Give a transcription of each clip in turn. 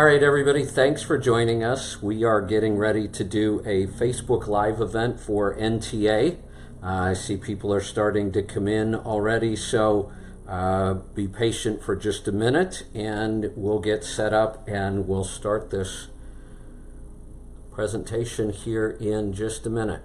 All right, everybody, thanks for joining us. We are getting ready to do a Facebook Live event for NTA. I see people are starting to come in already, so be patient for just a minute and we'll get set up and we'll start this presentation here in just a minute.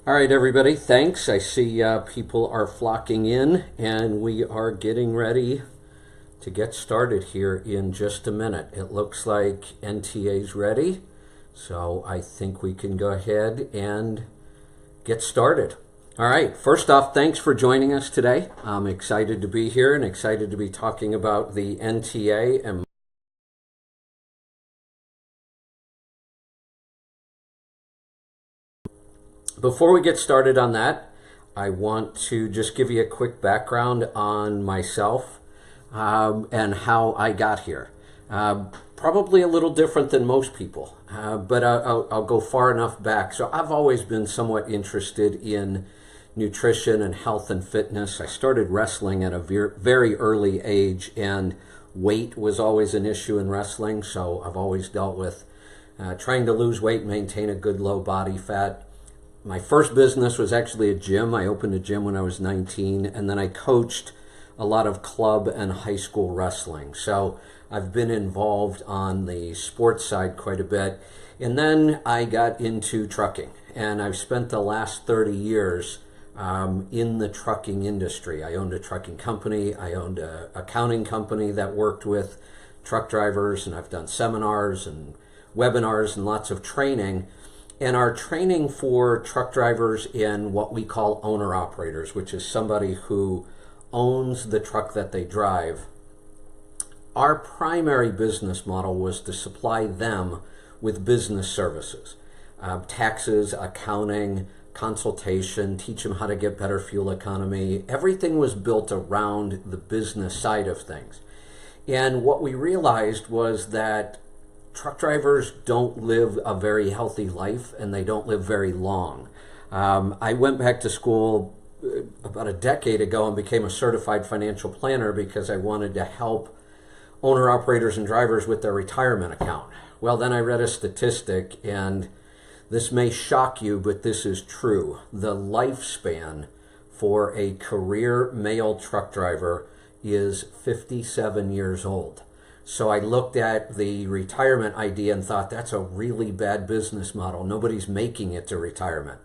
All right, everybody, thanks. I see people are flocking in, and we are getting ready to get started here in just a minute. It looks like NTA's ready, so I think we can go ahead and get started. All right, first off, thanks for joining us today. I'm excited to be here and excited to be talking about the NTA and before we get started on that, I want to just give you a quick background on myself and how I got here. Probably a little different than most people, but I'll go far enough back. So I've always been somewhat interested in nutrition and health and fitness. I started wrestling at a very early age, and weight was always an issue in wrestling. So I've always dealt with trying to lose weight, maintain a good low body fat. My first business was actually a gym. I opened a gym when I was 19, and then I coached a lot of club and high school wrestling. So I've been involved on the sports side quite a bit. And then I got into trucking, and I've spent the last 30 years in the trucking industry. I owned a trucking company. I owned an accounting company that worked with truck drivers, and I've done seminars and webinars and lots of training. And our training for truck drivers and what we call owner-operators, which is somebody who owns the truck that they drive, our primary business model was to supply them with business services, taxes, accounting, consultation, teach them how to get better fuel economy. Everything was built around the business side of things. And what we realized was that truck drivers don't live a very healthy life, and they don't live very long. I went back to school about a decade ago and became a certified financial planner because I wanted to help owner-operators and drivers with their retirement account. Well, then I read a statistic, and this may shock you, but this is true. The lifespan for a career male truck driver is 57 years old. So I looked at the retirement idea and thought, that's a really bad business model. Nobody's making it to retirement.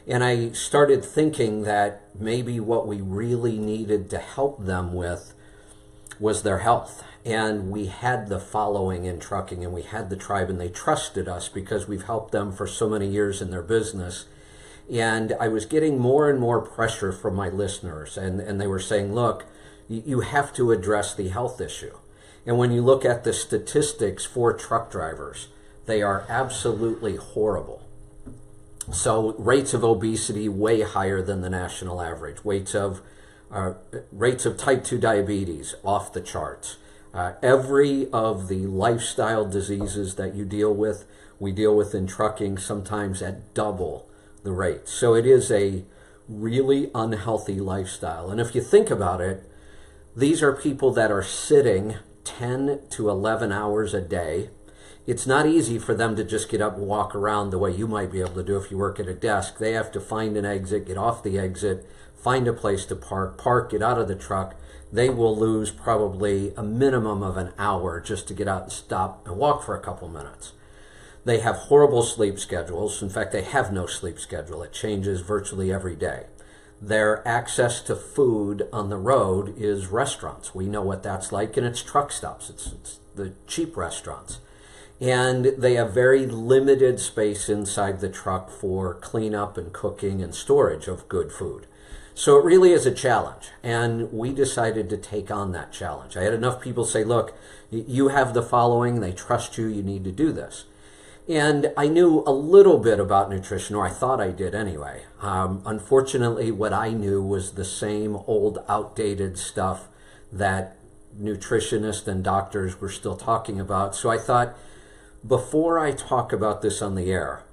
And I started thinking that maybe what we really needed to help them with was their health. And we had the following in trucking, and we had the tribe, and they trusted us because we've helped them for so many years in their business. And I was getting more and more pressure from my listeners, and they were saying, look, you have to address the health issue. And when you look at the statistics for truck drivers, they are absolutely horrible. So rates of obesity way higher than the national average. Rates of type 2 diabetes off the charts. Every of the lifestyle diseases that you deal with, we deal with in trucking, sometimes at double the rate. So it is a really unhealthy lifestyle. And if you think about it, these are people that are sitting 10 to 11 hours a day. It's not easy for them to just get up and walk around the way you might be able to do if you work at a desk. They have to find an exit, get off the exit, find a place to park, get out of the truck. They will lose probably a minimum of an hour just to get out and stop and walk for a couple minutes. They have horrible sleep schedules. In fact, they have no sleep schedule. It changes virtually every day. Their access to food on the road is restaurants. We know what that's like, and it's truck stops. It's the cheap restaurants. And they have very limited space inside the truck for cleanup and cooking and storage of good food. So it really is a challenge, and we decided to take on that challenge. I had enough people say, look, you have the following, they trust you, you need to do this. And I knew a little bit about nutrition, or I thought I did anyway. Unfortunately, what I knew was the same old, outdated stuff that nutritionists and doctors were still talking about. So I thought, before I talk about this on the air,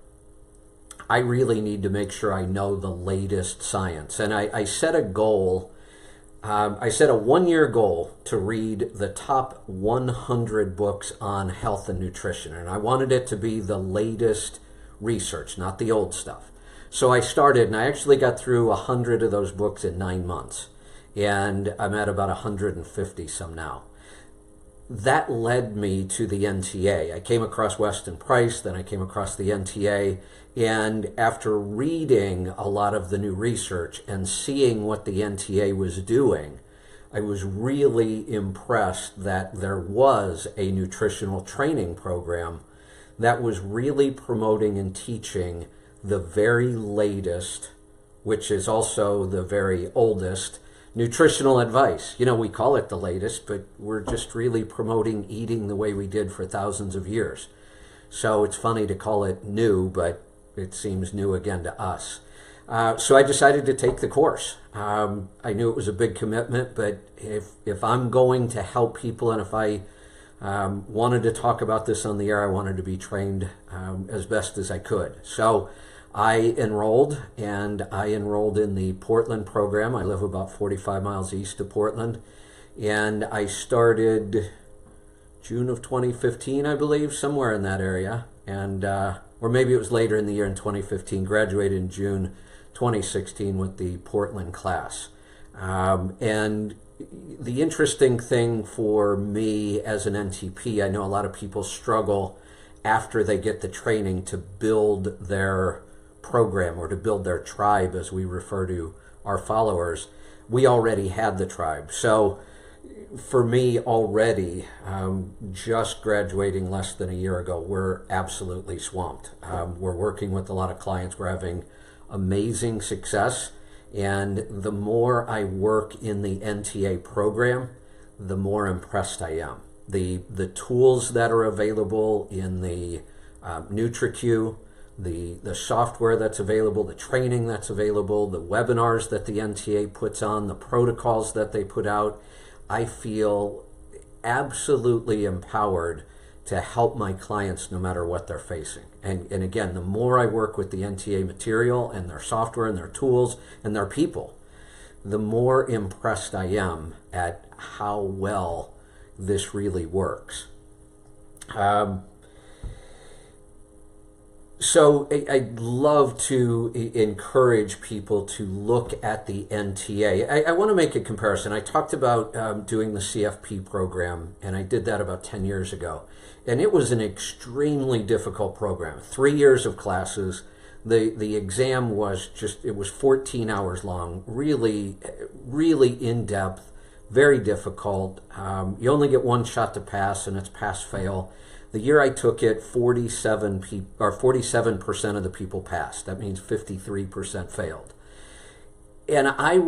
I really need to make sure I know the latest science. And I set a goal, I set a 1-year goal to read the top 100 books on health and nutrition. And I wanted it to be the latest research, not the old stuff. So I started, and I actually got through 100 of those books in 9 months. And I'm at about 150 some now. That led me to the NTA. I came across Weston Price, then I came across the NTA, and after reading a lot of the new research and seeing what the NTA was doing, I was really impressed that there was a nutritional training program that was really promoting and teaching the very latest, which is also the very oldest, nutritional advice. You know, we call it the latest, but we're just really promoting eating the way we did for thousands of years. So it's funny to call it new, but it seems new again to us. So I decided to take the course. I knew it was a big commitment, but if I'm going to help people, and if I wanted to talk about this on the air, I wanted to be trained as best as I could. So I enrolled in the Portland program. I live about 45 miles east of Portland, and I started June of 2015, I believe, somewhere in that area, and or maybe it was later in the year in 2015, graduated in June 2016 with the Portland class. And the interesting thing for me as an NTP, I know a lot of people struggle after they get the training to build their program or to build their tribe, as we refer to our followers. We already had the tribe. So for me already, just graduating less than a year ago, we're absolutely swamped. We're working with a lot of clients. We're having amazing success. And the more I work in the NTA program, the more impressed I am. The tools that are available in the NutriQ, the software that's available, the training that's available, the webinars that the NTA puts on, the protocols that they put out, I feel absolutely empowered to help my clients no matter what they're facing. And again, the more I work with the NTA material and their software and their tools and their people, the more impressed I am at how well this really works. So I'd love to encourage people to look at the NTA. I want to make a comparison. I talked about doing the CFP program, and I did that about 10 years ago. And it was an extremely difficult program. 3 years of classes. The exam was it was 14 hours long, really, really in-depth, very difficult. You only get one shot to pass, and it's pass-fail. The year I took it, 47% of the people passed. That means 53% failed. And I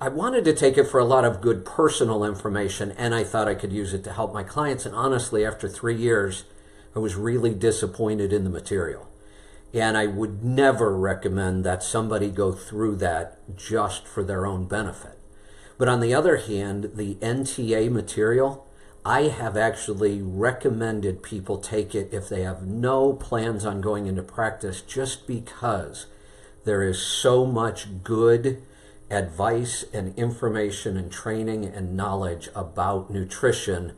wanted to take it for a lot of good personal information, and I thought I could use it to help my clients. And honestly, after 3 years, I was really disappointed in the material. And I would never recommend that somebody go through that just for their own benefit. But on the other hand, the NTA material, I have actually recommended people take it if they have no plans on going into practice, just because there is so much good advice and information and training and knowledge about nutrition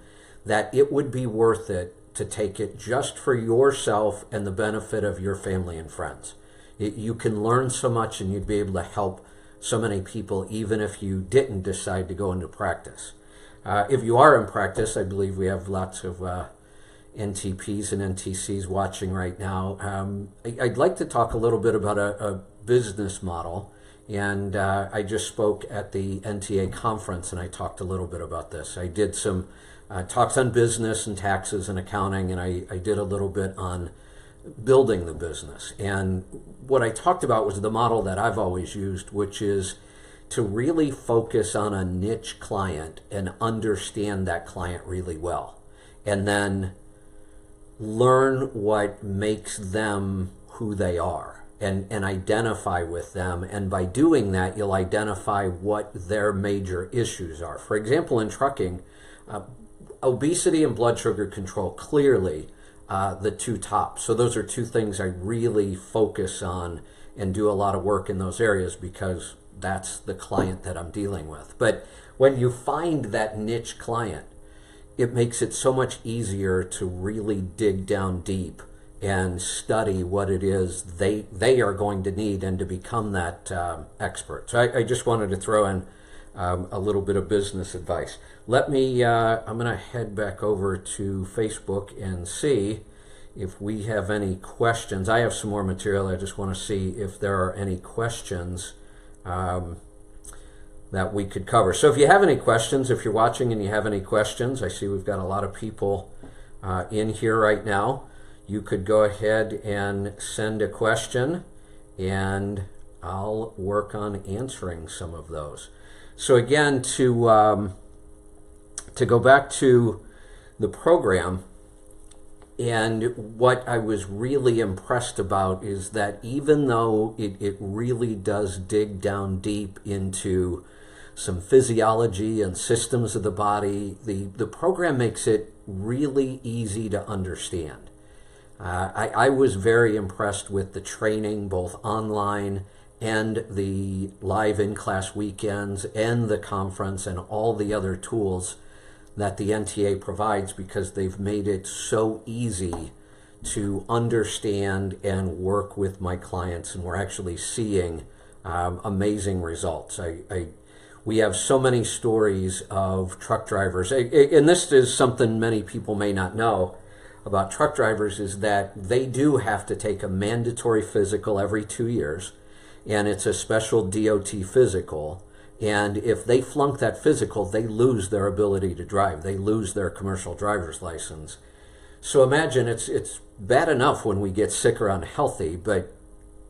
that it would be worth it to take it just for yourself and the benefit of your family and friends. You can learn so much, and you'd be able to help so many people even if you didn't decide to go into practice. If you are in practice, I believe we have lots of NTPs and NTCs watching right now. I'd like to talk a little bit about a business model. And I just spoke at the NTA conference, and I talked a little bit about this. I did some talks on business and taxes and accounting, and I did a little bit on building the business. And what I talked about was the model that I've always used, which is to really focus on a niche client and understand that client really well. And then learn what makes them who they are and identify with them. And by doing that, you'll identify what their major issues are. For example, in trucking, obesity and blood sugar control, clearly the two tops. So those are two things I really focus on and do a lot of work in those areas because that's the client that I'm dealing with. But when you find that niche client, it makes it so much easier to really dig down deep and study what it is they are going to need and to become that expert. So I just wanted to throw in a little bit of business advice. I'm going to head back over to Facebook and see if we have any questions. I have some more material. I just want to see if there are any questions that we could cover. So if you have any questions, if you're watching and you have any questions, I see we've got a lot of people in here right now. You could go ahead and send a question and I'll work on answering some of those. So again, to go back to the program, and what I was really impressed about is that even though it really does dig down deep into some physiology and systems of the body, the program makes it really easy to understand. I was very impressed with the training, both online and the live in-class weekends and the conference and all the other tools that the NTA provides, because they've made it so easy to understand and work with my clients, and we're actually seeing amazing results. We have so many stories of truck drivers, and this is something many people may not know about truck drivers, is that they do have to take a mandatory physical every 2 years, and it's a special DOT physical. And if they flunk that physical, they lose their ability to drive. They lose their commercial driver's license. So imagine it's bad enough when we get sick or unhealthy, but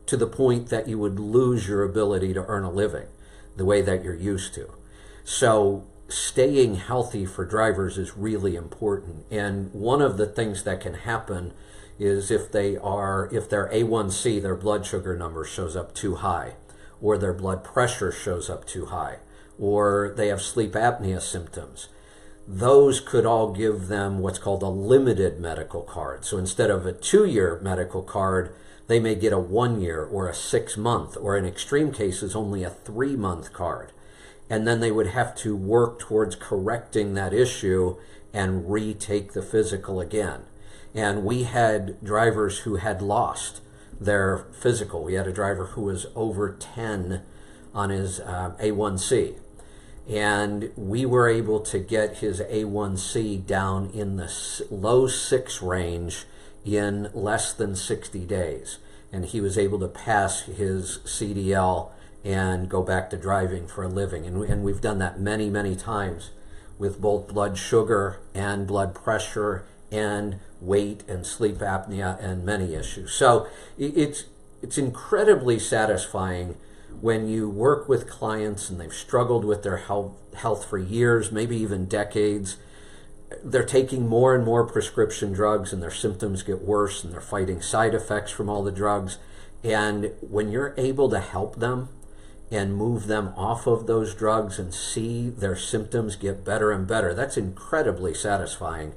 to the point that you would lose your ability to earn a living the way that you're used to. So staying healthy for drivers is really important. And one of the things that can happen is if their A1C, their blood sugar number, shows up too high, or their blood pressure shows up too high, or they have sleep apnea symptoms, those could all give them what's called a limited medical card. So instead of a 2-year medical card, they may get a 1-year or a 6-month, or in extreme cases, only a 3-month card. And then they would have to work towards correcting that issue and retake the physical again. And we had drivers who had lost their physical. We had a driver who was over 10 on his A1C, and we were able to get his A1C down in the low 6 range in less than 60 days, and he was able to pass his CDL and go back to driving for a living. And we've done that many, many times with both blood sugar and blood pressure and weight and sleep apnea and many issues. So it's incredibly satisfying when you work with clients and they've struggled with their health for years, maybe even decades. They're taking more and more prescription drugs and their symptoms get worse and they're fighting side effects from all the drugs. And when you're able to help them and move them off of those drugs and see their symptoms get better and better, that's incredibly satisfying.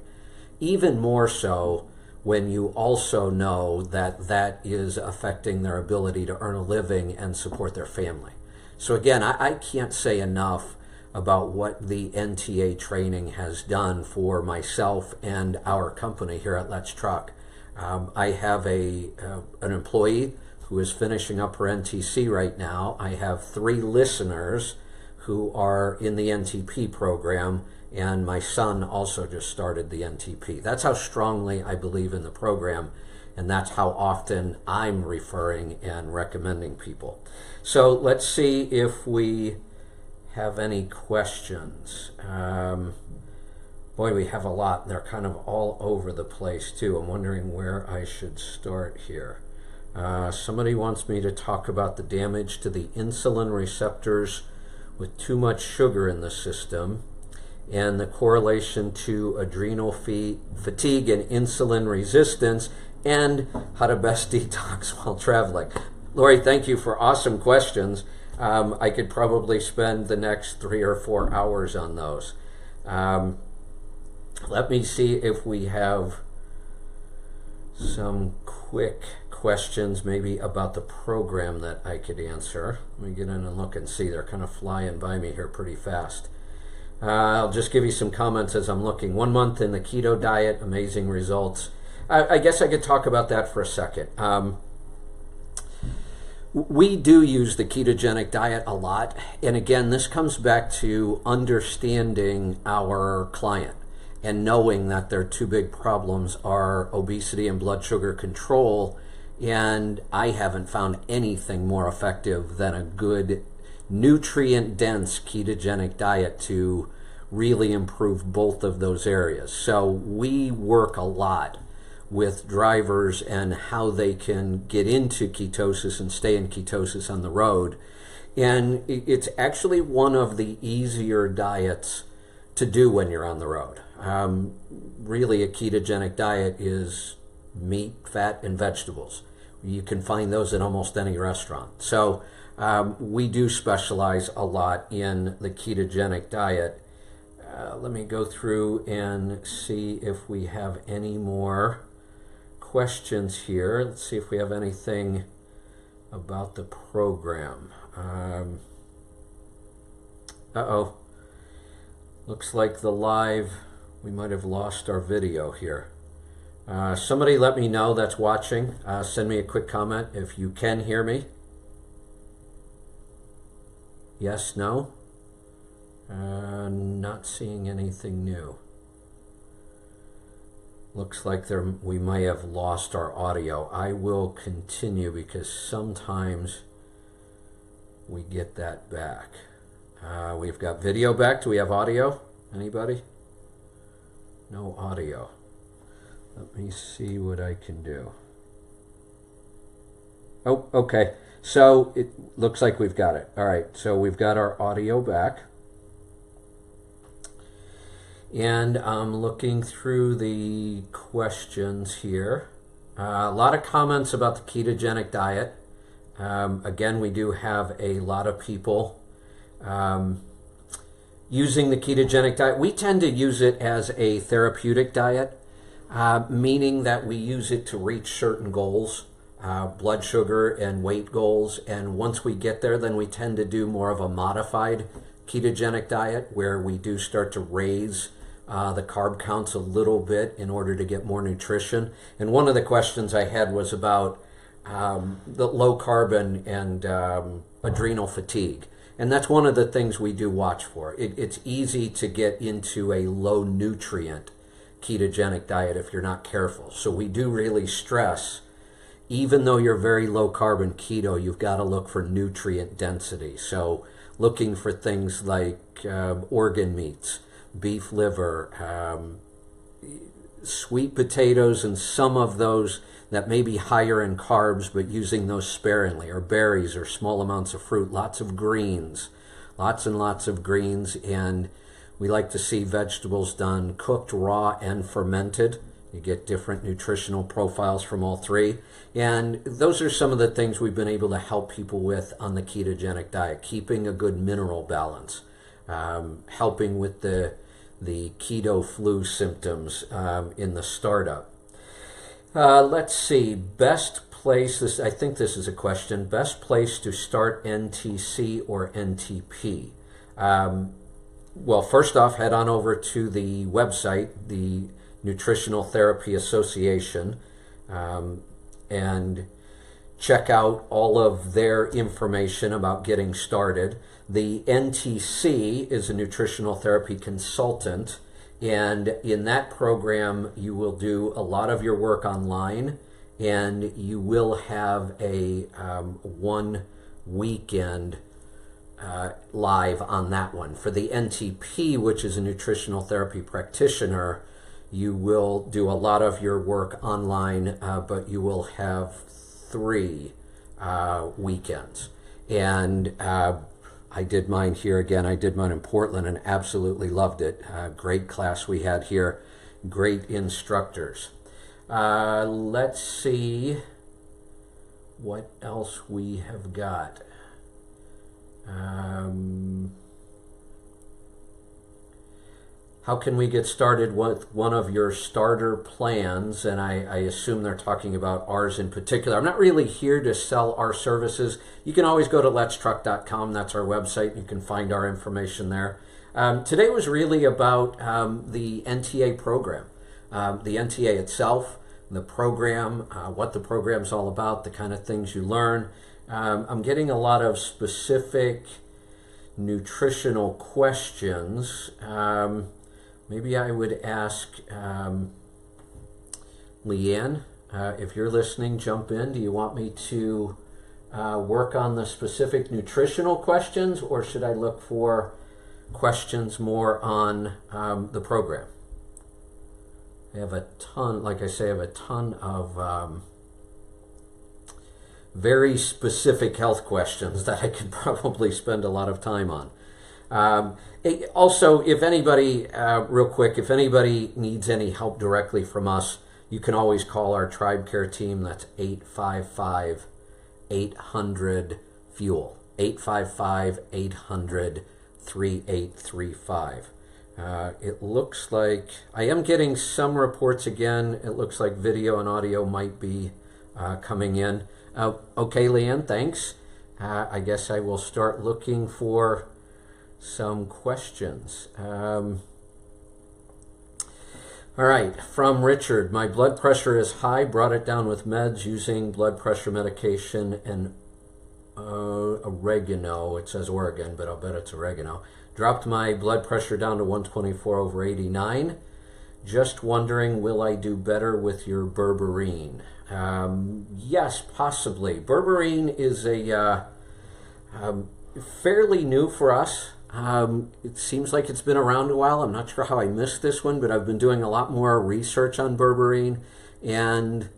Even more so when you also know that that is affecting their ability to earn a living and support their family. So again, I can't say enough about what the NTA training has done for myself and our company here at Let's Truck. I have an employee who is finishing up her NTC right now. I have 3 listeners who are in the NTP program, and my son also just started the NTP. That's how strongly I believe in the program, and that's how often I'm referring and recommending people. So let's see if we have any questions. Boy, we have a lot, and they're kind of all over the place too. I'm wondering where I should start here. Somebody wants me to talk about the damage to the insulin receptors with too much sugar in the system and the correlation to adrenal fatigue and insulin resistance, and how to best detox while traveling. Lori, thank you for awesome questions. I could probably spend the next 3 or 4 hours on those. Let me see if we have some quick questions maybe about the program that I could answer. Let me get in and look and see. They're kind of flying by me here pretty fast. I'll just give you some comments as I'm looking. 1 month in the keto diet, amazing results. I guess I could talk about that for a second. We do use the ketogenic diet a lot. And again, this comes back to understanding our client and knowing that their two big problems are obesity and blood sugar control. And I haven't found anything more effective than a good nutrient-dense ketogenic diet to really improve both of those areas. So we work a lot with drivers and how they can get into ketosis and stay in ketosis on the road. And it's actually one of the easier diets to do when you're on the road. Really, a ketogenic diet is meat, fat, and vegetables. You can find those in almost any restaurant. So we do specialize a lot in the ketogenic diet. Let me go through and see if we have any more questions here. Let's see if we have anything about the program. Uh-oh. Looks like the live, we might have lost our video here. Somebody let me know that's watching. Send me a quick comment if you can hear me. Yes, no? Not seeing anything new. Looks like we may have lost our audio. I will continue because sometimes we get that back. We've got video back. Do we have audio? Anybody? No audio. Let me see what I can do. Oh, okay. So it looks like we've got it. All right. So we've got our audio back. And I'm looking through the questions here. A lot of comments about the ketogenic diet. Again, we do have a lot of people using the ketogenic diet. We tend to use it as a therapeutic diet, meaning that we use it to reach certain goals, blood sugar and weight goals. And once we get there, then we tend to do more of a modified ketogenic diet where we do start to raise the carb counts a little bit in order to get more nutrition. And one of the questions I had was about the low carb and adrenal fatigue. And that's one of the things we do watch for. It's easy to get into a low nutrient ketogenic diet if you're not careful. So we do really stress, even though you're very low carb and keto, you've got to look for nutrient density. So looking for things like organ meats, beef liver, sweet potatoes, and some of those that may be higher in carbs, but using those sparingly, or berries or small amounts of fruit, lots of greens, lots and lots of greens. And we like to see vegetables done cooked, raw, and fermented. You get different nutritional profiles from all three. And those are some of the things we've been able to help people with on the ketogenic diet, keeping a good mineral balance, helping with the keto flu symptoms in the startup. Let's see, best place, I think this is a question, best place to start NTC or NTP. Well, first off, head on over to the website, the Nutritional Therapy Association, and check out all of their information about getting started. The NTC is a nutritional therapy consultant, and in that program you will do a lot of your work online, and you will have a one weekend live on that one. For the NTP, which is a Nutritional Therapy Practitioner, you will do a lot of your work online, but you will have 3 weekends. And I did mine here again. I did mine in Portland and absolutely loved it. Great class we had here. Great instructors. Let's see what else we have got. How can we get started with one of your starter plans? And I assume they're talking about ours in particular. I'm not really here to sell our services. You can always go to letstruck.com. That's our website. You can find our information there. Today was really about the NTA program, the NTA itself, the program, what the program's all about, the kind of things you learn. I'm getting a lot of specific nutritional questions. Maybe I would ask Leanne, if you're listening, jump in. Do you want me to work on the specific nutritional questions, or should I look for questions more on the program? I have a ton, like I say, I have a ton of very specific health questions that I could probably spend a lot of time on. Also, if anybody, real quick, if anybody needs any help directly from us, you can always call our Tribe Care team. That's 855-800-FUEL, 855-800-3835. It looks like I am getting some reports again. It looks like video and audio might be coming in. Okay, Leanne, thanks. I guess I will start looking for some questions. All right, from Richard. My blood pressure is high, brought it down with meds using blood pressure medication and oregano. It says Oregon, but I'll bet it's oregano. Dropped my blood pressure down to 124/89. Just wondering, will I do better with your Berberine? Yes, possibly. Berberine is a fairly new for us. It seems like it's been around a while. I'm not sure how I missed this one, but I've been doing a lot more research on Berberine, and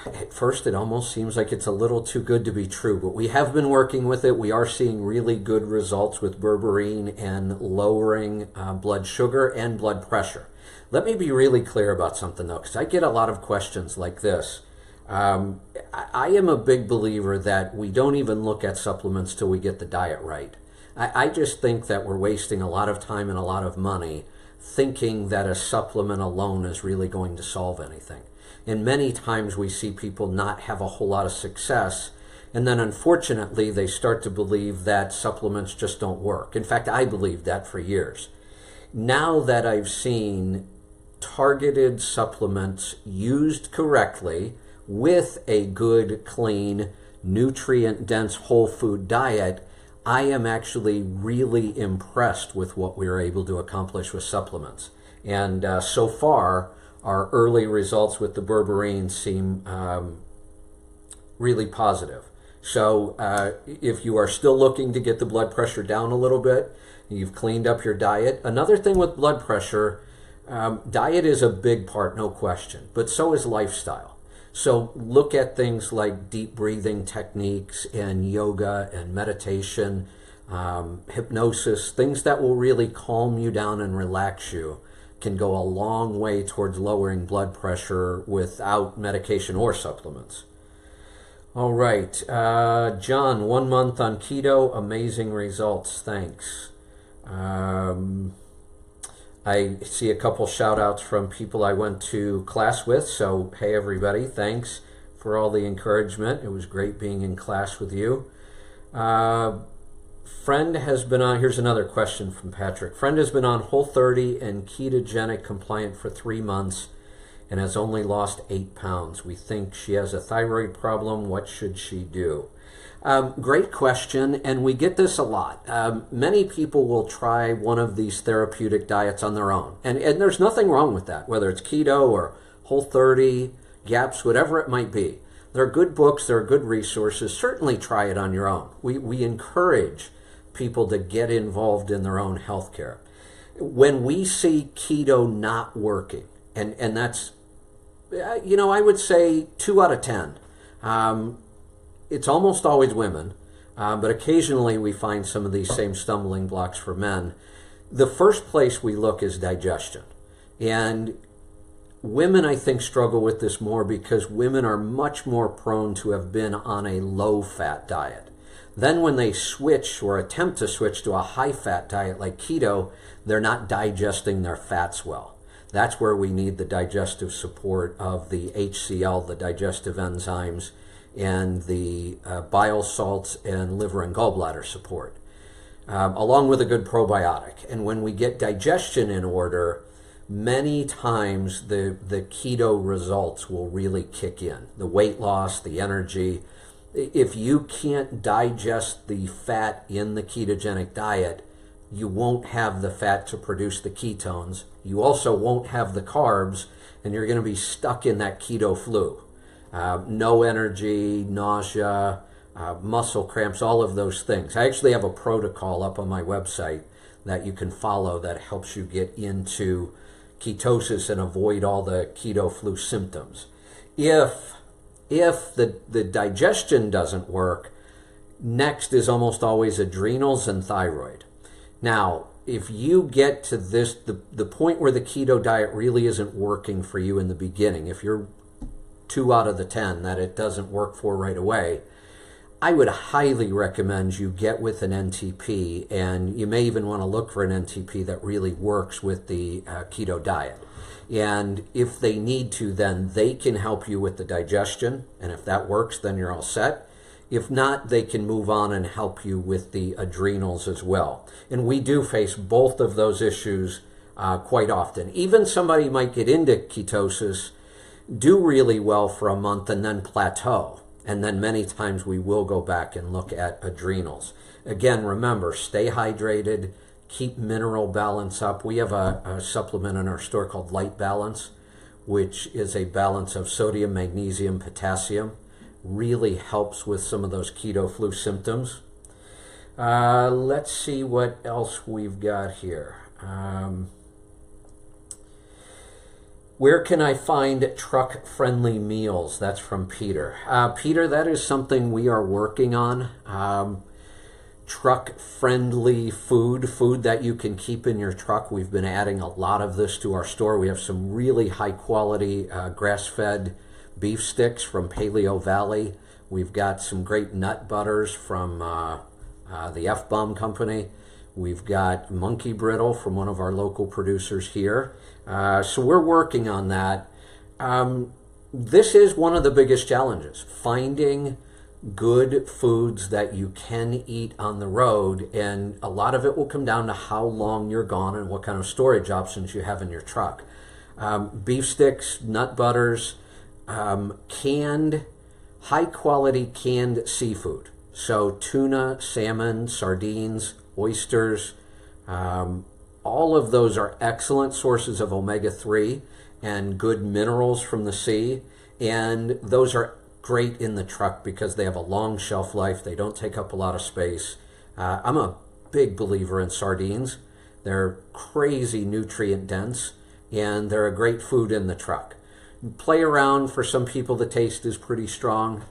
at first it almost seems like it's a little too good to be true, but we have been working with it. We are seeing really good results with Berberine and lowering blood sugar and blood pressure. Let me be really clear about something though, because I get a lot of questions like this. I am a big believer that we don't even look at supplements till we get the diet right. I just think that we're wasting a lot of time and a lot of money thinking that a supplement alone is really going to solve anything. And many times we see people not have a whole lot of success, and then unfortunately they start to believe that supplements just don't work. In fact, I believed that for years. Now that I've seen targeted supplements used correctly with a good, clean, nutrient-dense whole food diet, I am actually really impressed with what we were able to accomplish with supplements. And so far, our early results with the Berberine seem really positive. So if you are still looking to get the blood pressure down a little bit, you've cleaned up your diet. Another thing with blood pressure, diet is a big part, no question, but so is lifestyle. So look at things like deep breathing techniques and yoga and meditation, hypnosis, things that will really calm you down and relax you can go a long way towards lowering blood pressure without medication or supplements. All right, John, 1 month on keto, amazing results, thanks. I see a couple shout outs from people I went to class with, so hey everybody, thanks for all the encouragement. It was great being in class with you. Friend has been on, here's another question from Patrick. Friend has been on Whole30 and ketogenic compliant for 3 months and has only lost 8 pounds. We think she has a thyroid problem. What should she do? Great question, and we get this a lot. Many people will try one of these therapeutic diets on their own, and there's nothing wrong with that, whether it's keto or Whole30, GAPS, whatever it might be. There are good books, there are good resources. Certainly try it on your own. We encourage people to get involved in their own healthcare. When we see keto not working, and that's, I would say 2 out of 10. It's almost always women, but occasionally we find some of these same stumbling blocks for men. The first place we look is digestion. And women, I think, struggle with this more because women are much more prone to have been on a low-fat diet. Then when they switch or attempt to switch to a high-fat diet like keto, they're not digesting their fats well. That's where we need the digestive support of the HCl, the digestive enzymes, and the bile salts and liver and gallbladder support, along with a good probiotic. And when we get digestion in order, many times the keto results will really kick in. The weight loss, the energy. If you can't digest the fat in the ketogenic diet, you won't have the fat to produce the ketones. You also won't have the carbs, and you're going to be stuck in that keto flu. No energy, nausea, muscle cramps, all of those things. I actually have a protocol up on my website that you can follow that helps you get into ketosis and avoid all the keto flu symptoms. If the digestion doesn't work, next is almost always adrenals and thyroid. Now, if you get to this, the point where the keto diet really isn't working for you in the beginning, if you're 2 out of the 10 that it doesn't work for right away, I would highly recommend you get with an NTP, and you may even want to look for an NTP that really works with the keto diet. And if they need to, then they can help you with the digestion, and if that works, then you're all set. If not, they can move on and help you with the adrenals as well. And we do face both of those issues quite often. Even somebody might get into ketosis, do really well for a month, and then plateau. And then many times we will go back and look at adrenals. Again, remember, stay hydrated, keep mineral balance up. We have a supplement in our store called Light Balance, which is a balance of sodium, magnesium, potassium. Really helps with some of those keto flu symptoms. Let's see what else we've got here. Where can I find truck-friendly meals? That's from Peter. Peter, that is something we are working on. Truck-friendly food that you can keep in your truck. We've been adding a lot of this to our store. We have some really high-quality grass-fed beef sticks from Paleo Valley. We've got some great nut butters from the F-Bomb Company. We've got monkey brittle from one of our local producers here. So we're working on that. This is one of the biggest challenges, finding good foods that you can eat on the road, and a lot of it will come down to how long you're gone and what kind of storage options you have in your truck. Beef sticks, nut butters, canned, high-quality canned seafood. So tuna, salmon, sardines, oysters, all of those are excellent sources of omega-3 and good minerals from the sea, and those are great in the truck because they have a long shelf life. They don't take up a lot of space. I'm a big believer in sardines. They're crazy nutrient dense, and they're a great food in the truck. Play around. For some people, the taste is pretty strong.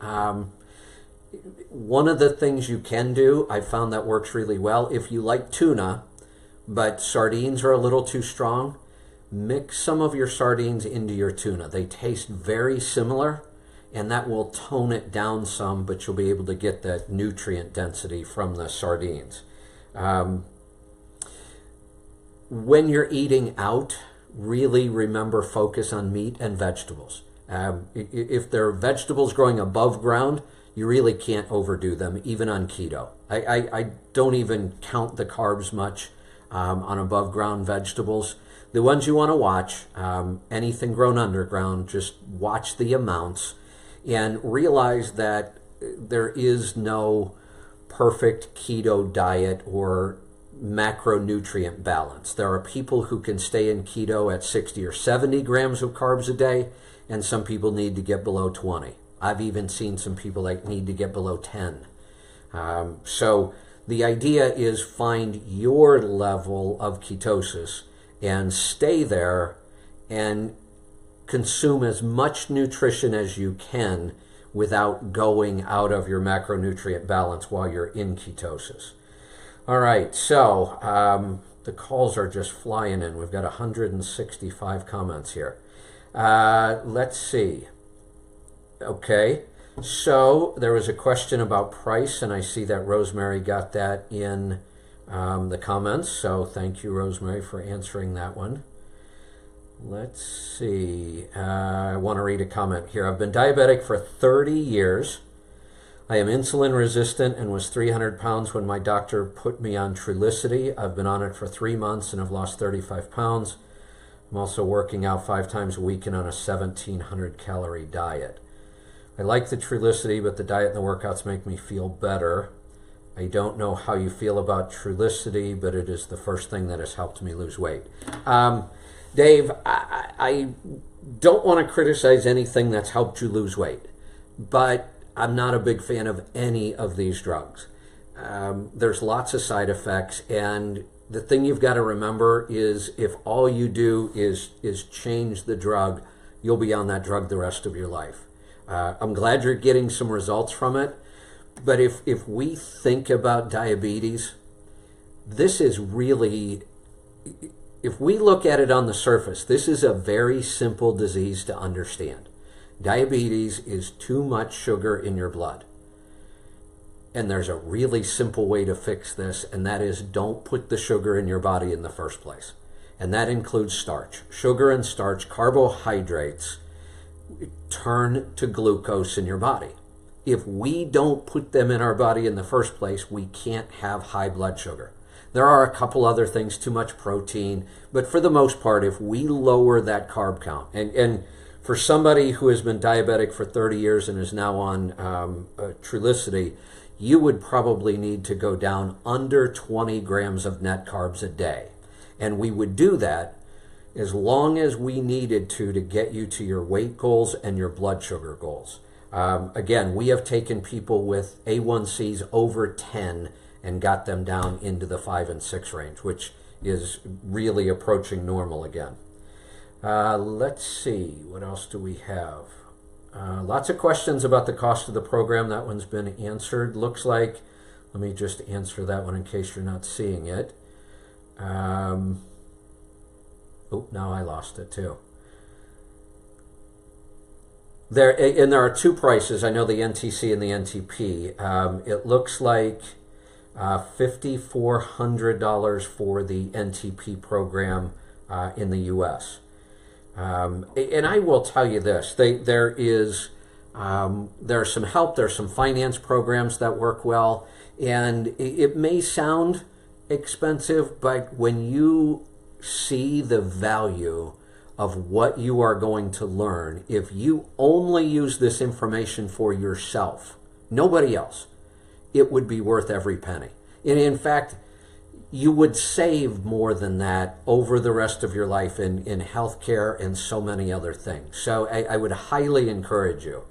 One of the things you can do, I found that works really well, if you like tuna, but sardines are a little too strong, mix some of your sardines into your tuna. They taste very similar, and that will tone it down some, but you'll be able to get that nutrient density from the sardines. When you're eating out, really remember, focus on meat and vegetables. If there are vegetables growing above ground, you really can't overdo them, even on keto. I don't even count the carbs much on above ground vegetables. The ones you want to watch, anything grown underground, just watch the amounts and realize that there is no perfect keto diet or macronutrient balance. There are people who can stay in keto at 60 or 70 grams of carbs a day, and some people need to get below 20. I've even seen some people that need to get below 10. So the idea is find your level of ketosis and stay there and consume as much nutrition as you can without going out of your macronutrient balance while you're in ketosis. All right, so the calls are just flying in. We've got 165 comments here. Let's see. Okay, so there was a question about price, and I see that Rosemary got that in the comments. So thank you, Rosemary, for answering that one. Let's see. I want to read a comment here. I've been diabetic for 30 years. I am insulin resistant and was 300 pounds when my doctor put me on Trulicity. I've been on it for 3 months and have lost 35 pounds. I'm also working out 5 times a week and on a 1,700 calorie diet. I like the Trulicity, but the diet and the workouts make me feel better. I don't know how you feel about Trulicity, but it is the first thing that has helped me lose weight. Dave, I don't want to criticize anything that's helped you lose weight, but I'm not a big fan of any of these drugs. There's lots of side effects, and the thing you've got to remember is if all you do is change the drug, you'll be on that drug the rest of your life. I'm glad you're getting some results from it, but if we think about diabetes, this is really, if we look at it on the surface, this is a very simple disease to understand. Diabetes is too much sugar in your blood. And there's a really simple way to fix this, and that is don't put the sugar in your body in the first place. And that includes starch. Sugar and starch, carbohydrates, turn to glucose in your body. If we don't put them in our body in the first place, we can't have high blood sugar. There are a couple other things, too much protein, but for the most part, if we lower that carb count, and for somebody who has been diabetic for 30 years and is now on Trulicity, you would probably need to go down under 20 grams of net carbs a day. And we would do that as long as we needed to get you to your weight goals and your blood sugar goals. Again, we have taken people with A1Cs over 10 and got them down into the 5 and 6 range, which is really approaching normal again. Let's see, what else do we have? Lots of questions about the cost of the program. That one's been answered. Looks like, let me just answer that one in case you're not seeing it. Oh, now I lost it too. There are 2 prices. I know the NTC and the NTP. It looks like $5,400 for the NTP program in the U.S. And I will tell you this: there's some help. There's some finance programs that work well, and it may sound expensive, but when you see the value of what you are going to learn, if you only use this information for yourself, nobody else, it would be worth every penny. And in fact, you would save more than that over the rest of your life in healthcare and so many other things. So I would highly encourage you,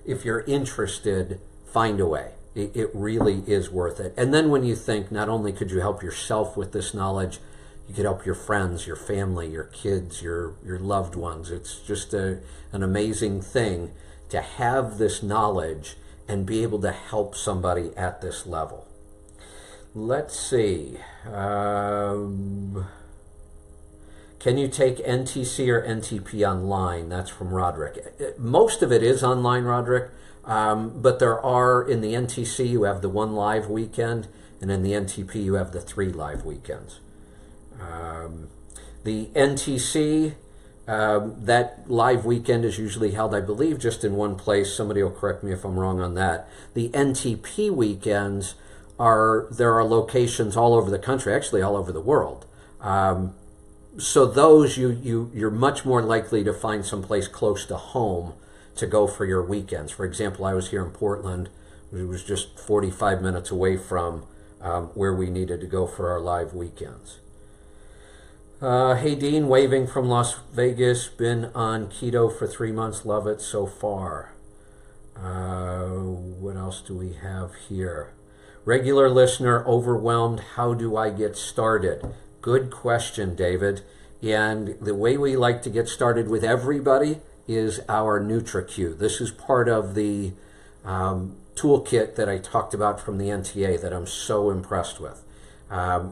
if you're interested, find a way. It really is worth it. And then when you think, not only could you help yourself with this knowledge, you could help your friends, your family, your kids, your loved ones. It's just an amazing thing to have this knowledge and be able to help somebody at this level. Let's see. Can you take NTC or NTP online? That's from Roderick. Most of it is online, Roderick, but there are, in the NTC, you have the 1 live weekend, and in the NTP, you have the 3 live weekends. The NTC, that live weekend is usually held, I believe, just in one place. Somebody will correct me if I'm wrong on that. The NTP weekends there are locations all over the country, actually all over the world. So those you're much more likely to find someplace close to home to go for your weekends. For example, I was here in Portland. It was just 45 minutes away from where we needed to go for our live weekends. Hey Dean, waving from Las Vegas, been on keto for 3 months, love it so far. What else do we have here? Regular listener, overwhelmed. How do I get started? Good question, David. And the way we like to get started with everybody is our NutriQ. This is part of the toolkit that I talked about from the NTA that I'm so impressed with.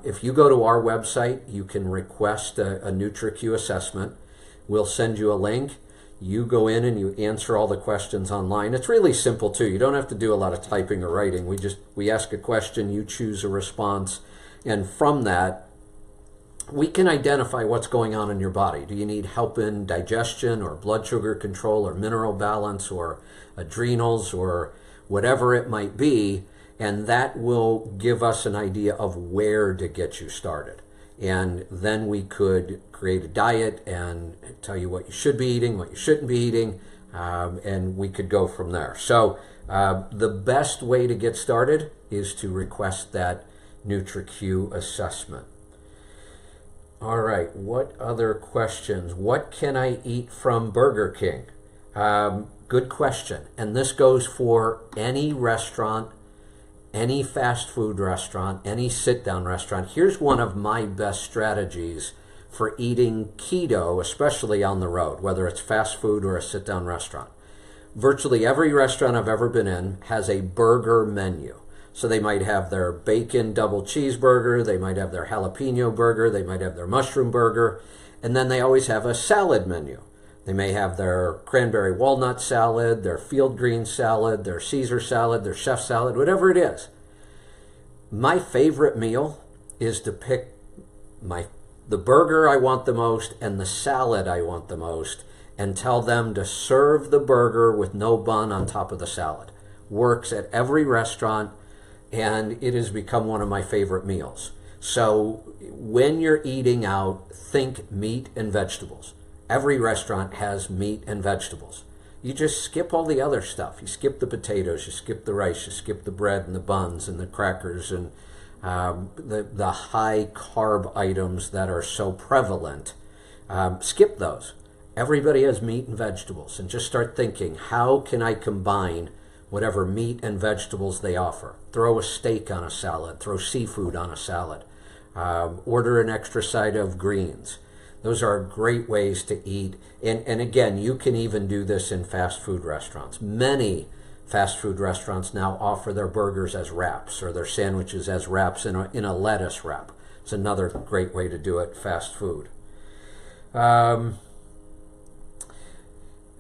If you go to our website, you can request a NutriQ assessment. We'll send you a link. You go in and you answer all the questions online. It's really simple too. You don't have to do a lot of typing or writing. We ask a question, you choose a response, and from that, we can identify what's going on in your body. Do you need help in digestion or blood sugar control or mineral balance or adrenals or whatever it might be? And that will give us an idea of where to get you started. And then we could create a diet and tell you what you should be eating, what you shouldn't be eating, and we could go from there. So the best way to get started is to request that NutriQ assessment. All right, what other questions? What can I eat from Burger King? Good question. And this goes for any restaurant, any fast food restaurant, any sit-down restaurant. Here's one of my best strategies for eating keto, especially on the road, whether it's fast food or a sit-down restaurant. Virtually every restaurant I've ever been in has a burger menu. So they might have their bacon double cheeseburger, they might have their jalapeno burger, they might have their mushroom burger, and then they always have a salad menu. They may have their cranberry walnut salad, their field green salad, their Caesar salad, their chef salad, whatever it is. My favorite meal is to pick the burger I want the most and the salad I want the most and tell them to serve the burger with no bun on top of the salad. Works at every restaurant, and it has become one of my favorite meals. So when you're eating out, think meat and vegetables. Every restaurant has meat and vegetables. You just skip all the other stuff. You skip the potatoes, you skip the rice, you skip the bread and the buns and the crackers and the high carb items that are so prevalent. Skip those. Everybody has meat and vegetables, and just start thinking, how can I combine whatever meat and vegetables they offer? Throw a steak on a salad, throw seafood on a salad, order an extra side of greens. Those are great ways to eat. And again, you can even do this in fast food restaurants. Many fast food restaurants now offer their burgers as wraps or their sandwiches as wraps in a lettuce wrap. It's another great way to do it, fast food.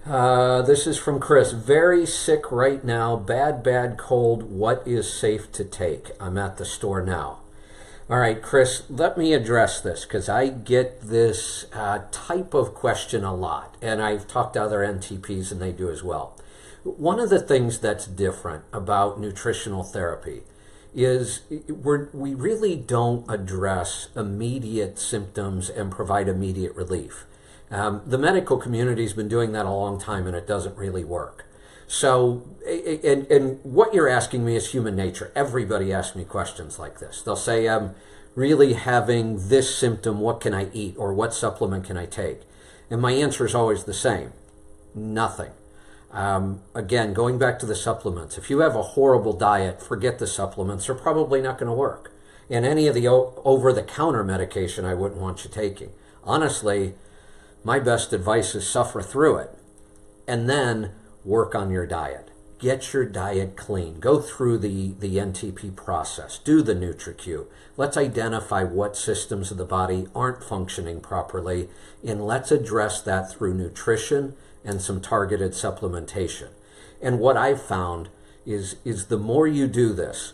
This is from Chris. Very sick right now. Bad cold. What is safe to take? I'm at the store now. All right, Chris, let me address this because I get this type of question a lot, and I've talked to other NTPs and they do as well. One of the things that's different about nutritional therapy is we really don't address immediate symptoms and provide immediate relief. The medical community's been doing that a long time and it doesn't really work. So, and what you're asking me is human nature. Everybody asks me questions like this. They'll say, I'm really having this symptom, what can I eat? Or what supplement can I take? And my answer is always the same: nothing. Again, going back to the supplements, if you have a horrible diet, forget the supplements. They're probably not going to work. And any of the over-the-counter medication I wouldn't want you taking. Honestly, my best advice is suffer through it and then work on your diet. Get your diet clean. Go through the NTP process. Do the NutriQ. Let's identify what systems of the body aren't functioning properly, and let's address that through nutrition and some targeted supplementation. And what I've found is the more you do this,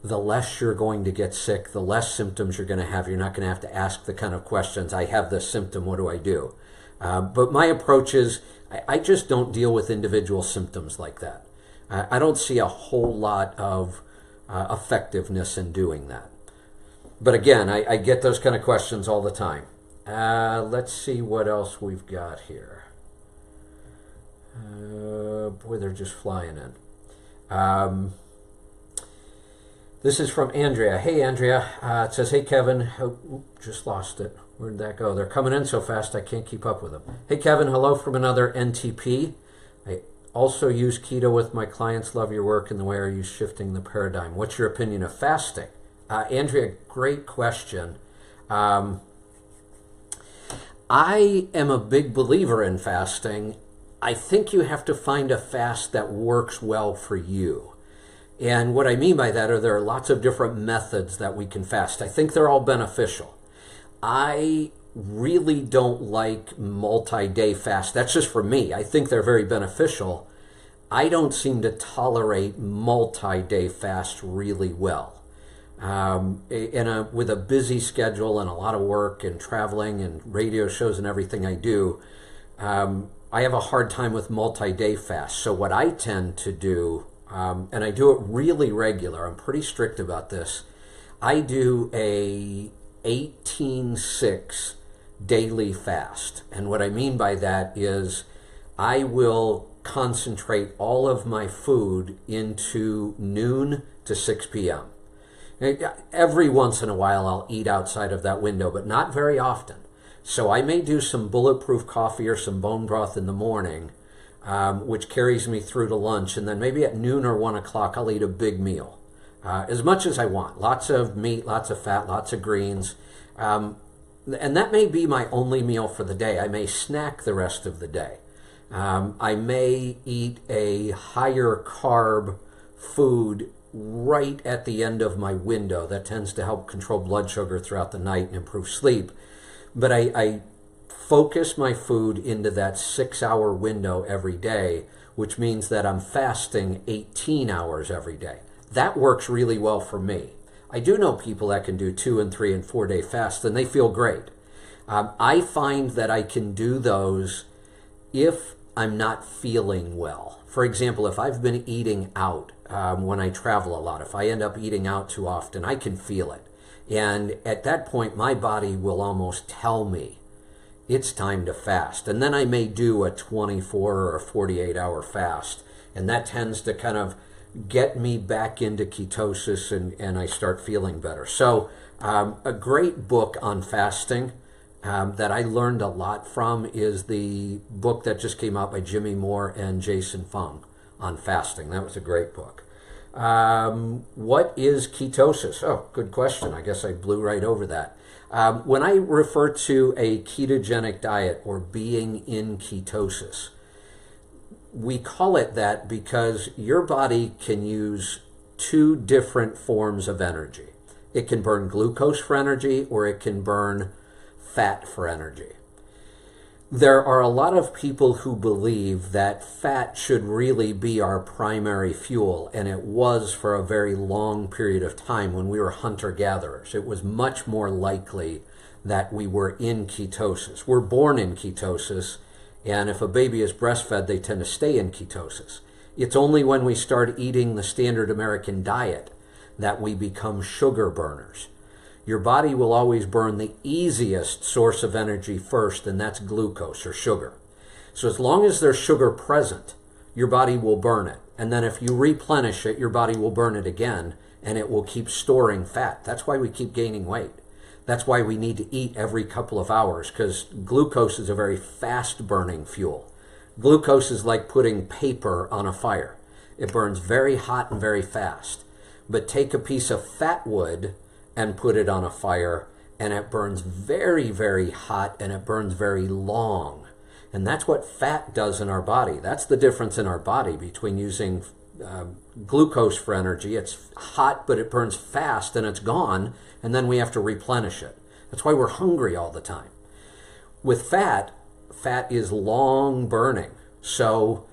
the less you're going to get sick, the less symptoms you're going to have. You're not going to have to ask the kind of questions, I have this symptom, what do I do? But my approach is, I just don't deal with individual symptoms like that. I don't see a whole lot of effectiveness in doing that. But again, I get those kind of questions all the time. Let's see what else we've got here. Boy, they're just flying in. This is from Andrea. Hey, Andrea. It says, hey, Kevin. Just lost it. Where'd that go? They're coming in so fast I can't keep up with them. Hey, Kevin. Hello from another NTP. also use keto with my clients. Love your work and the way are you shifting the paradigm. What's your opinion of fasting? Andrea, great question. I am a big believer in fasting. I think you have to find a fast that works well for you. And what I mean by that are there are lots of different methods that we can fast. I think they're all beneficial. I really don't like multi-day fast. That's just for me. I think they're very beneficial. I don't seem to tolerate multi-day fast really well. With a busy schedule and a lot of work and traveling and radio shows and everything I do, I have a hard time with multi-day fast. So what I tend to do, and I do it really regular, I'm pretty strict about this, I do a 18-6 daily fast. And what I mean by that is I will concentrate all of my food into noon to 6 p.m. Every once in a while I'll eat outside of that window, but not very often. So I may do some bulletproof coffee or some bone broth in the morning, which carries me through to lunch, and then maybe at noon or 1 o'clock I'll eat a big meal, as much as I want. Lots of meat, lots of fat, lots of greens. And that may be my only meal for the day. I may snack the rest of the day. I may eat a higher carb food right at the end of my window. That tends to help control blood sugar throughout the night and improve sleep. But I focus my food into that 6-hour window every day, which means that I'm fasting 18 hours every day. That works really well for me. I do know people that can do 2 and 3 and 4 day fasts, and they feel great. I find that I can do those if I'm not feeling well. For example, if I've been eating out when I travel a lot, if I end up eating out too often, I can feel it. And at that point, my body will almost tell me it's time to fast. And then I may do a 24 or 48-hour fast. And that tends to kind of get me back into ketosis and I start feeling better. So a great book on fasting that I learned a lot from is the book that just came out by Jimmy Moore and Jason Fung on fasting. That was a great book. What is ketosis? Oh, good question. I guess I blew right over that. When I refer to a ketogenic diet or being in ketosis, we call it that because your body can use 2 different forms of energy. It can burn glucose for energy, or it can burn fat for energy. There are a lot of people who believe that fat should really be our primary fuel, and it was for a very long period of time when we were hunter-gatherers. It was much more likely that we were in ketosis. We're born in ketosis, and if a baby is breastfed, they tend to stay in ketosis. It's only when we start eating the standard American diet that we become sugar burners. Your body will always burn the easiest source of energy first, and that's glucose or sugar. So as long as there's sugar present, your body will burn it. And then if you replenish it, your body will burn it again, and it will keep storing fat. That's why we keep gaining weight. That's why we need to eat every couple of hours, because glucose is a very fast-burning fuel. Glucose is like putting paper on a fire. It burns very hot and very fast. But take a piece of fat wood and put it on a fire, and it burns very, very hot, and it burns very long. And that's what fat does in our body. That's the difference in our body between using glucose for energy. It's hot, but it burns fast, and it's gone, and then we have to replenish it. That's why we're hungry all the time. With fat, fat is long burning. So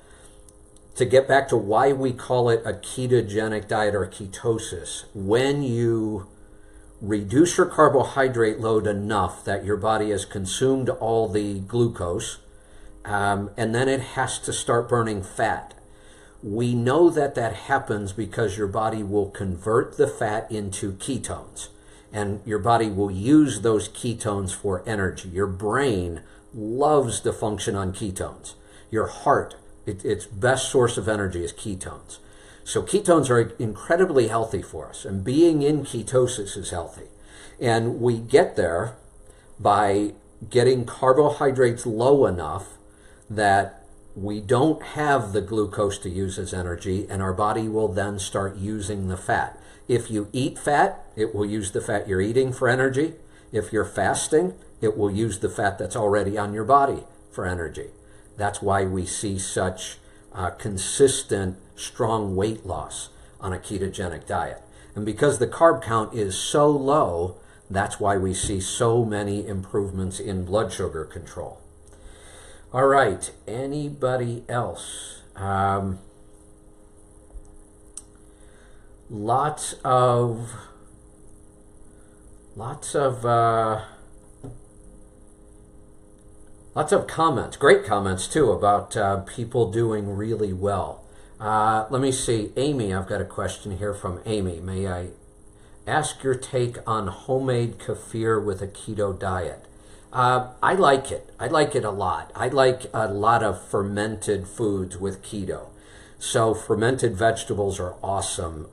to get back to why we call it a ketogenic diet or ketosis, when you reduce your carbohydrate load enough that your body has consumed all the glucose, and then it has to start burning fat. We know that that happens because your body will convert the fat into ketones, and your body will use those ketones for energy. Your brain loves to function on ketones. Your heart, its best source of energy is ketones. So ketones are incredibly healthy for us, and being in ketosis is healthy. And we get there by getting carbohydrates low enough that we don't have the glucose to use as energy, and our body will then start using the fat. If you eat fat, it will use the fat you're eating for energy. If you're fasting, it will use the fat that's already on your body for energy. That's why we see such consistent, strong weight loss on a ketogenic diet. And because the carb count is so low, that's why we see so many improvements in blood sugar control. All right, anybody else? Lots of comments, great comments too, about people doing really well. Let me see, Amy, I've got a question here from Amy. May I ask your take on homemade kefir with a keto diet? I like it. I like it a lot. I like a lot of fermented foods with keto. So fermented vegetables are awesome.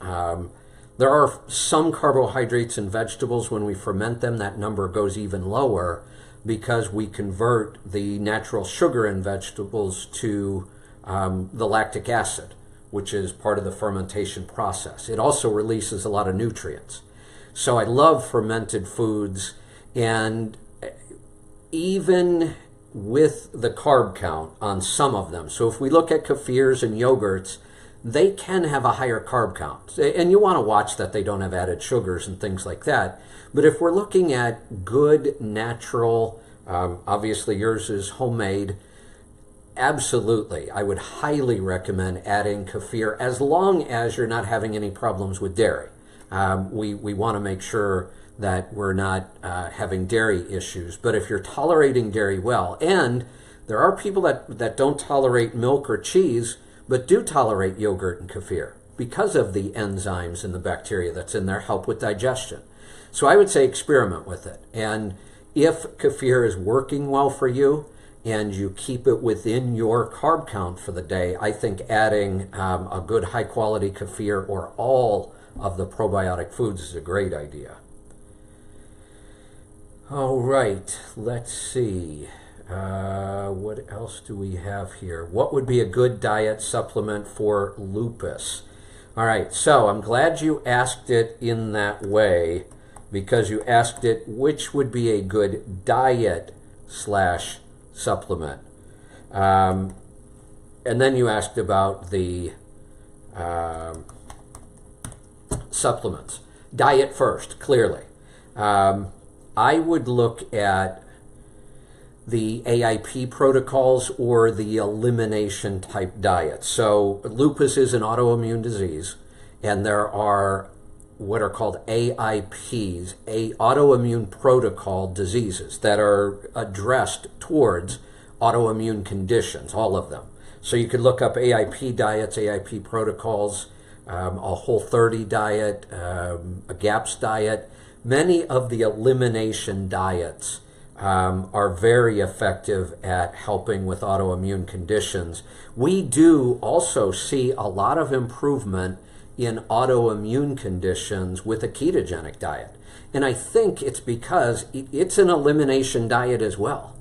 There are some carbohydrates in vegetables. When we ferment them, that number goes even lower because we convert the natural sugar in vegetables to the lactic acid, which is part of the fermentation process. It also releases a lot of nutrients. So I love fermented foods, and even with the carb count on some of them. So if we look at kefirs and yogurts, they can have a higher carb count. And you want to watch that they don't have added sugars and things like that. But if we're looking at good, natural, obviously yours is homemade, absolutely, I would highly recommend adding kefir as long as you're not having any problems with dairy. We want to make sure that we're not having dairy issues. But if you're tolerating dairy well, and there are people that don't tolerate milk or cheese, but do tolerate yogurt and kefir because of the enzymes and the bacteria that's in there help with digestion. So I would say experiment with it. And if kefir is working well for you and you keep it within your carb count for the day, I think adding a good high quality kefir or all of the probiotic foods is a great idea. All right, let's see. What else do we have here? What would be a good diet supplement for lupus? All right, so I'm glad you asked it in that way, because you asked it which would be a good diet / supplement. And then you asked about the supplements. Diet first, clearly. I would look at the AIP protocols or the elimination type diet. So lupus is an autoimmune disease, and there are what are called AIPs, autoimmune protocol diseases, that are addressed towards autoimmune conditions, all of them. So you could look up AIP diets, AIP protocols, a Whole30 diet, a GAPS diet. Many of the elimination diets are very effective at helping with autoimmune conditions. We do also see a lot of improvement in autoimmune conditions with a ketogenic diet. And I think it's because it's an elimination diet as well.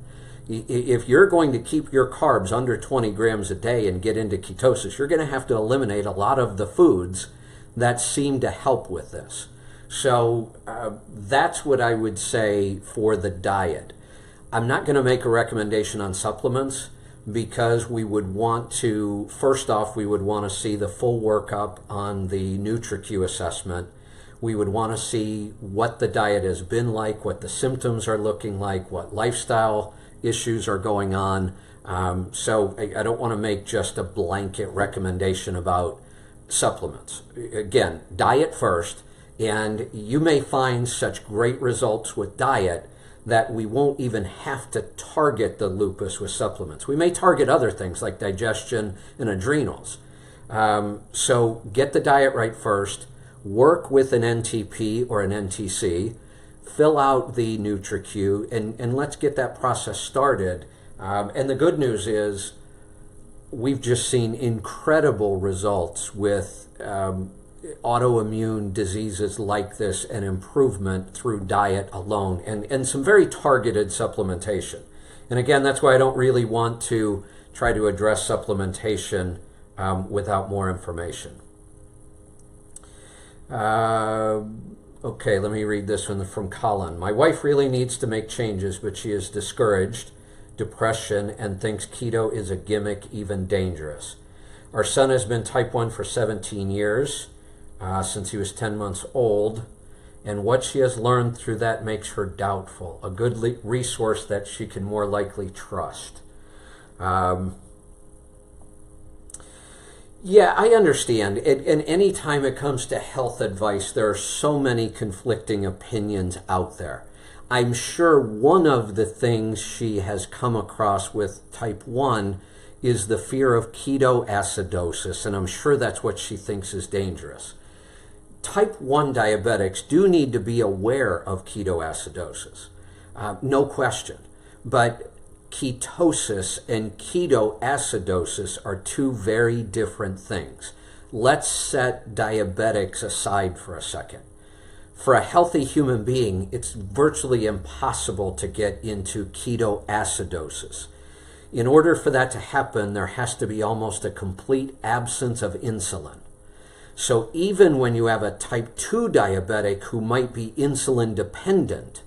If you're going to keep your carbs under 20 grams a day and get into ketosis, you're going to have to eliminate a lot of the foods that seem to help with this. So that's what I would say for the diet. I'm not going to make a recommendation on supplements because we would want to, first off, we would want to see the full workup on the NutriQ assessment. We would want to see what the diet has been like, what the symptoms are looking like, what lifestyle issues are going on. So I don't want to make just a blanket recommendation about supplements. Again, diet first. And you may find such great results with diet that we won't even have to target the lupus with supplements. We may target other things like digestion and adrenals. So get the diet right first, work with an NTP or an NTC, fill out the NutriQ, and let's get that process started. And the good news is we've just seen incredible results with autoimmune diseases like this and improvement through diet alone and some very targeted supplementation. And again, that's why I don't really want to try to address supplementation without more information. Okay, let me read this one from Colin. My wife really needs to make changes, but she is discouraged, depression, and thinks keto is a gimmick, even dangerous. Our son has been type 1 for 17 years, since he was 10 months old, and what she has learned through that makes her doubtful, a good resource that she can more likely trust. Yeah, I understand. And any time it comes to health advice, there are so many conflicting opinions out there. I'm sure one of the things she has come across with type 1 is the fear of ketoacidosis, and I'm sure that's what she thinks is dangerous. Type 1 diabetics do need to be aware of ketoacidosis, no question. But ketosis and ketoacidosis are two very different things. Let's set diabetics aside for a second. For a healthy human being, it's virtually impossible to get into ketoacidosis. In order for that to happen, there has to be almost a complete absence of insulin. So even when you have a type 2 diabetic who might be insulin dependent,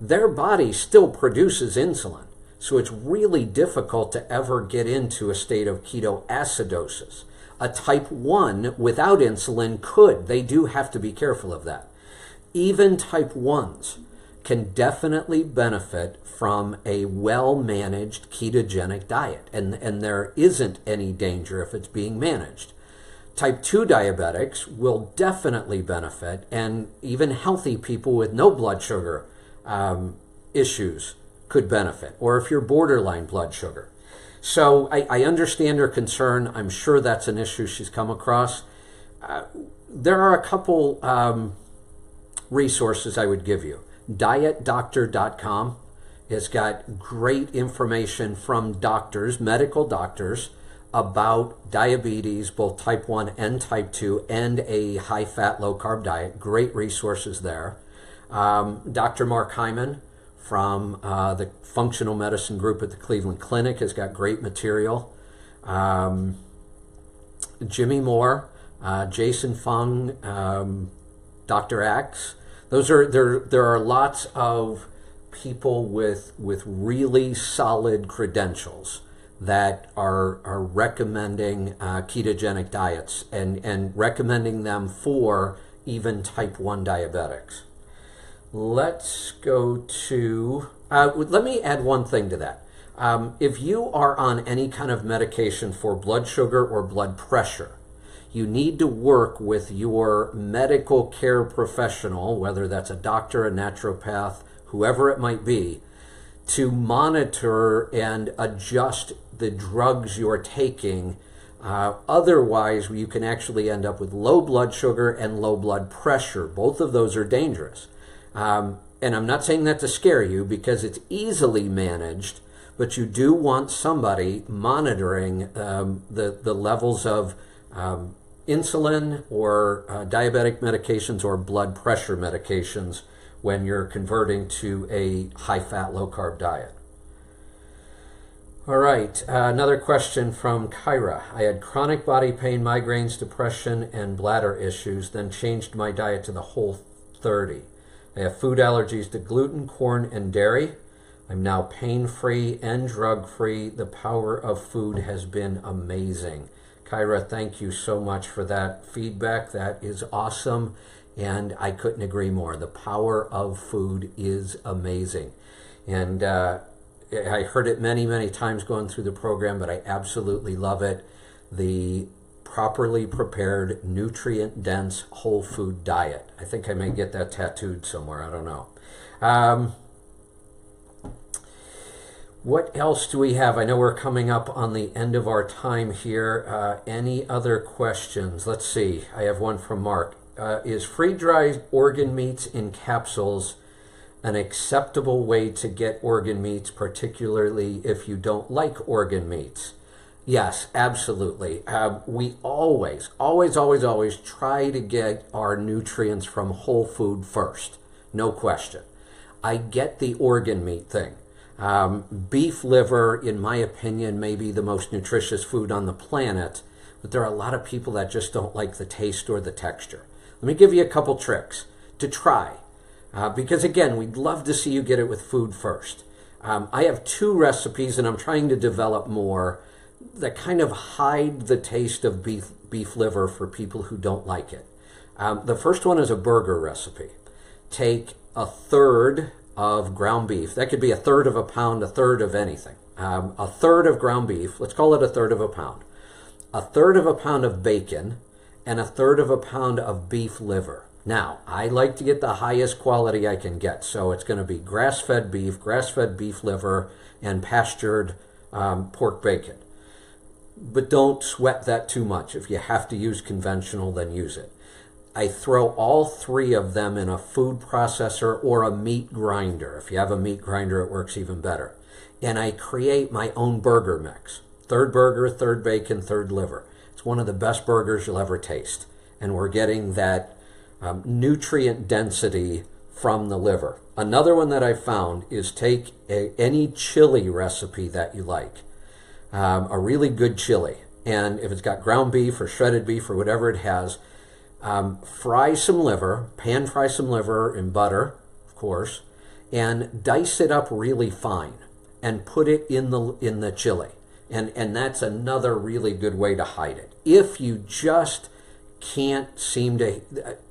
their body still produces insulin. So it's really difficult to ever get into a state of ketoacidosis. A type 1 without insulin could. They do have to be careful of that. Even type 1s can definitely benefit from a well-managed ketogenic diet. And there isn't any danger if it's being managed. Type 2 diabetics will definitely benefit, and even healthy people with no blood sugar issues could benefit, or if you're borderline blood sugar. So I understand her concern. I'm sure that's an issue she's come across. There are a couple resources I would give you. Dietdoctor.com has got great information from doctors, medical doctors, about diabetes, both type 1 and type 2, and a high-fat, low-carb diet. Great resources there. Dr. Mark Hyman from the functional medicine group at the Cleveland Clinic has got great material. Jimmy Moore, Jason Fung, Dr. Axe. There are lots of people with really solid credentials that are recommending ketogenic diets and recommending them for even type 1 diabetics. Let's go to, let me add one thing to that. If you are on any kind of medication for blood sugar or blood pressure, you need to work with your medical care professional, whether that's a doctor, a naturopath, whoever it might be, to monitor and adjust the drugs you're taking. Otherwise, you can actually end up with low blood sugar and low blood pressure. Both of those are dangerous. And I'm not saying that to scare you, because it's easily managed, but you do want somebody monitoring the levels of insulin or diabetic medications or blood pressure medications when you're converting to a high-fat, low-carb diet. All right, another question from Kyra. I had chronic body pain, migraines, depression, and bladder issues, then changed my diet to the Whole30. I have food allergies to gluten, corn, and dairy. I'm now pain-free and drug-free. The power of food has been amazing. Kyra, thank you so much for that feedback. That is awesome, and I couldn't agree more. The power of food is amazing. And I heard it many, many times going through the program, but I absolutely love it. The properly prepared, nutrient-dense, whole food diet. I think I may get that tattooed somewhere. I don't know. What else do we have? I know we're coming up on the end of our time here. Any other questions? Let's see. I have one from Mark. Is freeze-dried organ meats in capsules an acceptable way to get organ meats, particularly if you don't like organ meats? Yes, absolutely. We always try to get our nutrients from whole food first. No question. I get the organ meat thing. Beef liver, in my opinion, may be the most nutritious food on the planet, but there are a lot of people that just don't like the taste or the texture. Let me give you a couple tricks to try, because again, we'd love to see you get it with food first. I have 2 recipes, and I'm trying to develop more that kind of hide the taste of beef liver for people who don't like it. The first one is a burger recipe. Take a third of ground beef. That could be a third of a pound, a third of anything. A third of ground beef, let's call it a third of a pound. A third of a pound of bacon, and a third of a pound of beef liver. Now, I like to get the highest quality I can get, so it's going to be grass-fed beef liver, and pastured pork bacon. But don't sweat that too much. If you have to use conventional, then use it. I throw all 3 of them in a food processor or a meat grinder. If you have a meat grinder, it works even better. And I create my own burger mix. Third burger, third bacon, third liver. It's one of the best burgers you'll ever taste. And we're getting that nutrient density from the liver. Another one that I found is take any chili recipe that you like. A really good chili. And if it's got ground beef or shredded beef or whatever it has, fry some liver, pan fry some liver in butter, of course, and dice it up really fine and put it in the chili. And that's another really good way to hide it. If you just can't seem to,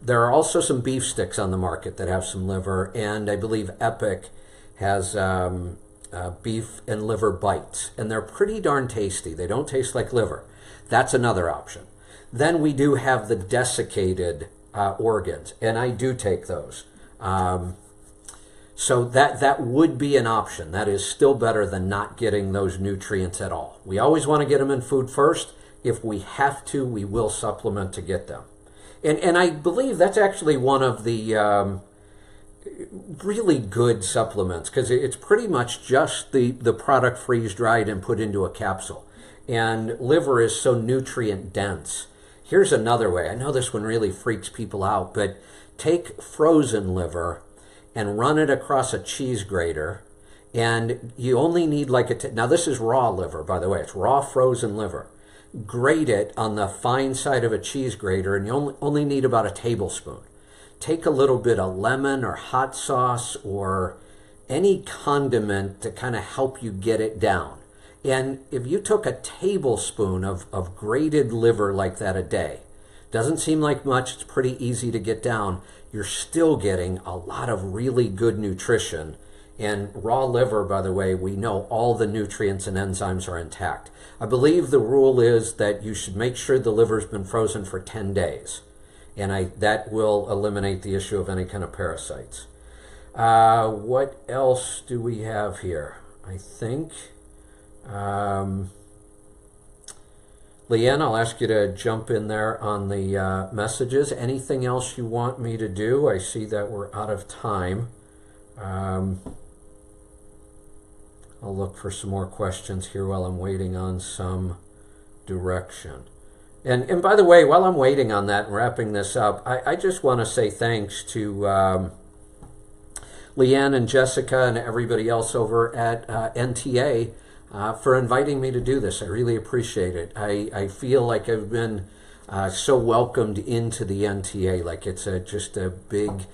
there are also some beef sticks on the market that have some liver, and I believe Epic has beef and liver bites, and they're pretty darn tasty. They don't taste like liver. That's another option. Then we do have the desiccated organs, and I do take those. So that would be an option. That is still better than not getting those nutrients at all. We always want to get them in food first. If we have to, we will supplement to get them. And I believe that's actually one of the really good supplements, because it's pretty much just the product freeze-dried and put into a capsule. And liver is so nutrient dense. Here's another way. I know this one really freaks people out, but take frozen liver and run it across a cheese grater, and you only need now this is raw liver, by the way. It's raw frozen liver. Grate it on the fine side of a cheese grater, and you only need about a tablespoon. Take a little bit of lemon or hot sauce or any condiment to kind of help you get it down. And if you took a tablespoon of grated liver like that a day, doesn't seem like much, it's pretty easy to get down, you're still getting a lot of really good nutrition. And raw liver, by the way, we know all the nutrients and enzymes are intact. I believe the rule is that you should make sure the liver's been frozen for 10 days. And that will eliminate the issue of any kind of parasites. What else do we have here? I think... Leanne, I'll ask you to jump in there on the messages. Anything else you want me to do? I see that we're out of time. I'll look for some more questions here while I'm waiting on some direction. And by the way, while I'm waiting on that and wrapping this up, I just want to say thanks to Leanne and Jessica and everybody else over at NTA for inviting me to do this. I really appreciate it. I feel like I've been so welcomed into the NTA, like it's just a big,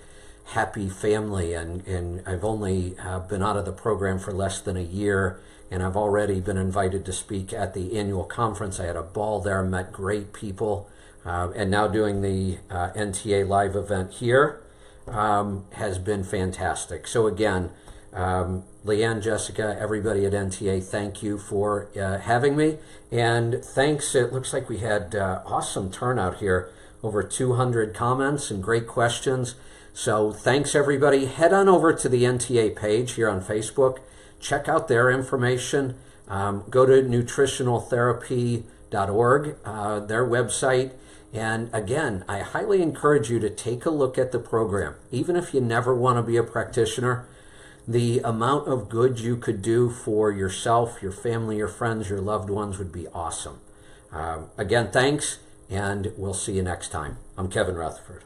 happy family. And I've only been out of the program for less than a year, and I've already been invited to speak at the annual conference. I had a ball there, met great people, and now doing the NTA live event here has been fantastic. So again, Leanne, Jessica, everybody at NTA, thank you for having me. And thanks, it looks like we had awesome turnout here, over 200 comments and great questions. So thanks everybody. Head on over to the NTA page here on Facebook. Check out their information. Go to nutritionaltherapy.org, their website. And again, I highly encourage you to take a look at the program. Even if you never want to be a practitioner, the amount of good you could do for yourself, your family, your friends, your loved ones would be awesome. Again, thanks, and we'll see you next time. I'm Kevin Rutherford.